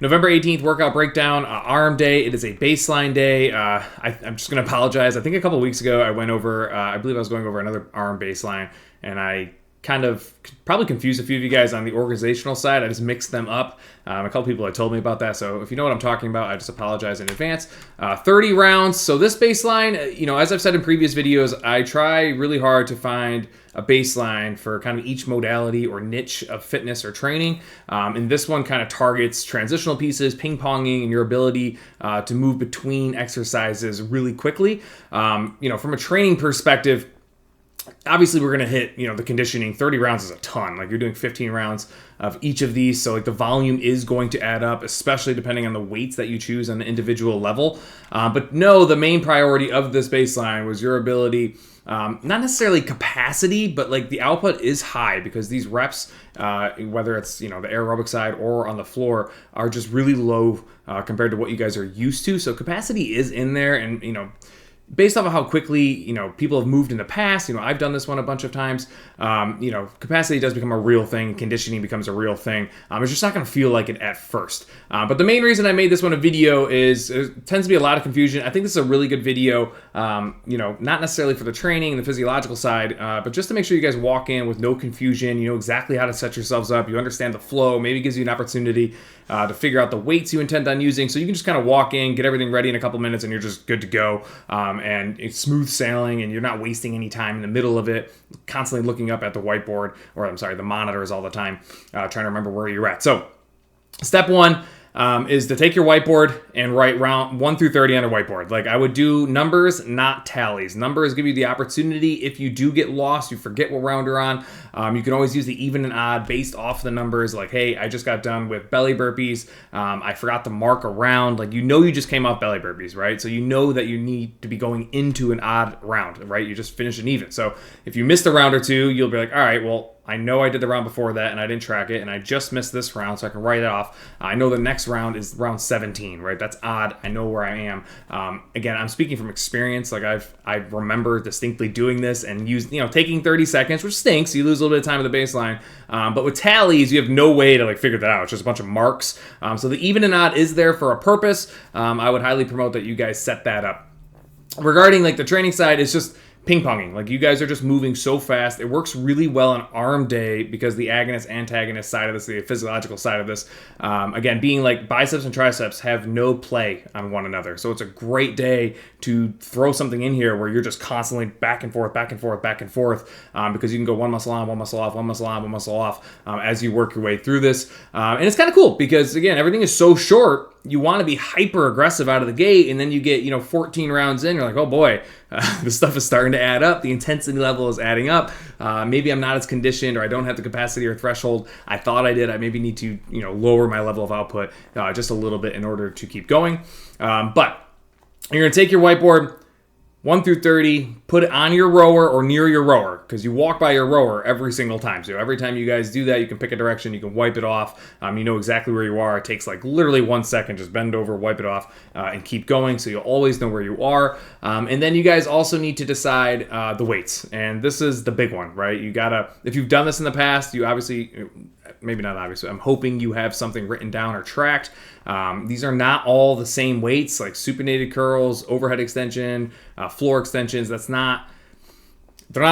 November 18th workout breakdown, arm day. It is a baseline day. I'm just going to apologize. I think a couple weeks ago I went over, I believe I was going over another arm baseline, and I kind of probably confused a few of you guys on the organizational side. I just mixed them up. A couple people had told me about that, so if you know what I'm talking about, I just apologize in advance. 30 rounds. So this baseline, as I've said in previous videos, I try really hard to find a baseline for kind of each modality or niche of fitness or training. And this one kind of targets transitional pieces, ping-ponging, and your ability to move between exercises really quickly. From a training perspective, obviously we're going to hit, the conditioning. 30 rounds is a ton. Like, you're doing 15 rounds of each of these. So like the volume is going to add up, especially depending on the weights that you choose on the individual level. But no, the main priority of this baseline was your ability, not necessarily capacity, but like the output is high because these reps, whether it's, the aerobic side or on the floor, are just really low compared to what you guys are used to. So capacity is in there, and, based off of how quickly, people have moved in the past, I've done this one a bunch of times, capacity does become a real thing, conditioning becomes a real thing. It's just not going to feel like it at first. But the main reason I made this one a video is there tends to be a lot of confusion. I think this is a really good video, not necessarily for the training and the physiological side, but just to make sure you guys walk in with no confusion, you know exactly how to set yourselves up, you understand the flow, maybe gives you an opportunity to figure out the weights you intend on using. So you can just kind of walk in, get everything ready in a couple minutes, and you're just good to go. And it's smooth sailing, and you're not wasting any time in the middle of it, constantly looking up at the whiteboard, or the monitors all the time, trying to remember where you're at. So step one is to take your whiteboard and write round 1 through 30 on a whiteboard. Like, I would do numbers, not tallies. Numbers give you the opportunity, if you do get lost, you forget what round you're on, you can always use the even and odd based off the numbers. Like, hey, I just got done with belly burpees. I forgot to mark a round. Like, you just came off belly burpees, right? So you know that you need to be going into an odd round, right? You just finished an even. So if you missed a round or two, you'll be like, all right, well, I know I did the round before that and I didn't track it, and I just missed this round, so I can write it off. I know the next round is round 17, right? That's odd. I know where I am. Again, I'm speaking from experience. Like, I remember distinctly doing this and taking 30 seconds, which stinks. You lose a little bit of time at the baseline. But with tallies, you have no way to figure that out. It's just a bunch of marks. So the even and odd is there for a purpose. I would highly promote that you guys set that up. Regarding the training side, it's just ping-ponging. Like, you guys are just moving so fast. It works really well on arm day because the agonist-antagonist side of this, the physiological side of this, again, being like biceps and triceps have no play on one another. So it's a great day to throw something in here where you're just constantly back and forth, back and forth, back and forth, because you can go one muscle on, one muscle off, one muscle on, one muscle off, as you work your way through this. And it's kind of cool because, again, everything is so short. You want to be hyper aggressive out of the gate, and then you get 14 rounds in, you're like, oh boy, this stuff is starting to add up. The intensity level is adding up. Maybe I'm not as conditioned, or I don't have the capacity or threshold I thought I did. I maybe need to lower my level of output just a little bit in order to keep going. But you're going to take your whiteboard, 1 through 30, put it on your rower or near your rower, because you walk by your rower every single time. So every time you guys do that, you can pick a direction, you can wipe it off. You know exactly where you are. It takes literally 1 second. Just bend over, wipe it off, and keep going. So you'll always know where you are. And then you guys also need to decide the weights. And this is the big one, right? You gotta, if you've done this in the past, you obviously, maybe not obviously, I'm hoping you have something written down or tracked. These are not all the same weights, like supinated curls, overhead extension, floor extensions. They're not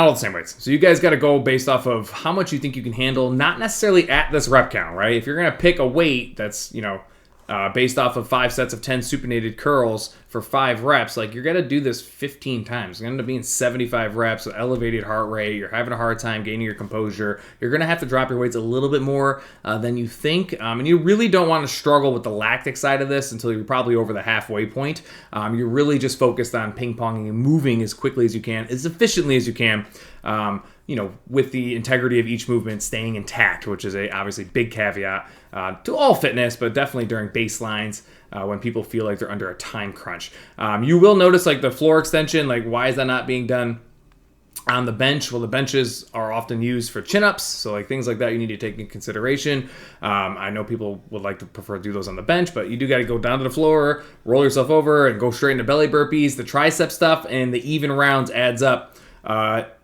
all the same weights. So you guys got to go based off of how much you think you can handle, not necessarily at this rep count, right? If you're going to pick a weight that's, based off of 5 sets of 10 supinated curls for 5 reps, you're going to do this 15 times. You're going to end up being 75 reps with elevated heart rate. You're having a hard time gaining your composure. You're going to have to drop your weights a little bit more than you think. And you really don't want to struggle with the lactic side of this until you're probably over the halfway point. You're really just focused on ping-ponging and moving as quickly as you can, as efficiently as you can. With the integrity of each movement staying intact, which is a obviously big caveat to all fitness, but definitely during baselines when people feel like they're under a time crunch. You will notice the floor extension, why is that not being done on the bench? Well, the benches are often used for chin-ups, so things like that you need to take into consideration. I know people would like to prefer to do those on the bench, but you do got to go down to the floor, roll yourself over, and go straight into belly burpees. The tricep stuff and the even rounds adds up.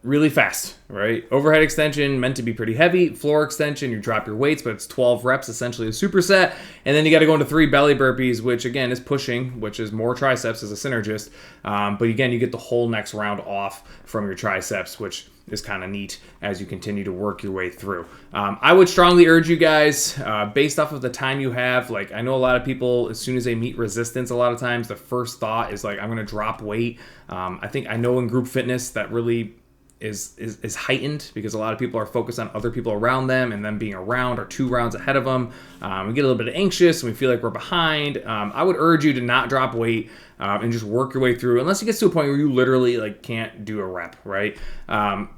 really fast, right? Overhead extension meant to be pretty heavy. Floor extension, you drop your weights, but it's 12 reps, essentially a superset. And then you got to go into 3 belly burpees, which again is pushing, which is more triceps as a synergist. But again, you get the whole next round off from your triceps, which is kind of neat as you continue to work your way through. I would strongly urge you guys, based off of the time you have, like I know a lot of people, as soon as they meet resistance, a lot of times the first thought is like, I'm going to drop weight. I know in group fitness that really is heightened because a lot of people are focused on other people around them and them being around or 2 rounds ahead of them. We get a little bit anxious and we feel like we're behind. I would urge you to not drop weight and just work your way through, unless you get to a point where you literally like can't do a rep, right?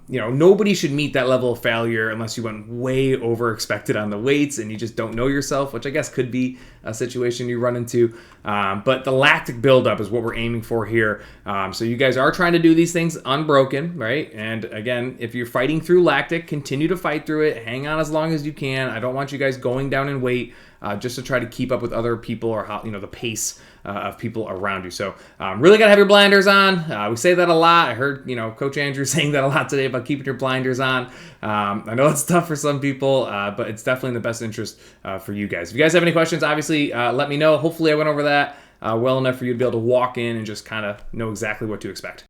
Nobody should meet that level of failure unless you went way over expected on the weights and you just don't know yourself, which I guess could be a situation you run into. But the lactic buildup is what we're aiming for here. So you guys are trying to do these things unbroken, right? And again, if you're fighting through lactic, continue to fight through it. Hang on as long as you can. I don't want you guys going down in weight just to try to keep up with other people or how the pace of people around you. So really gotta have your blinders on. We say that a lot. I heard Coach Andrew saying that a lot today about keeping your blinders on. I know it's tough for some people, but it's definitely in the best interest for you guys. If you guys have any questions, obviously let me know. Hopefully I went over that well enough for you to be able to walk in and just kind of know exactly what to expect.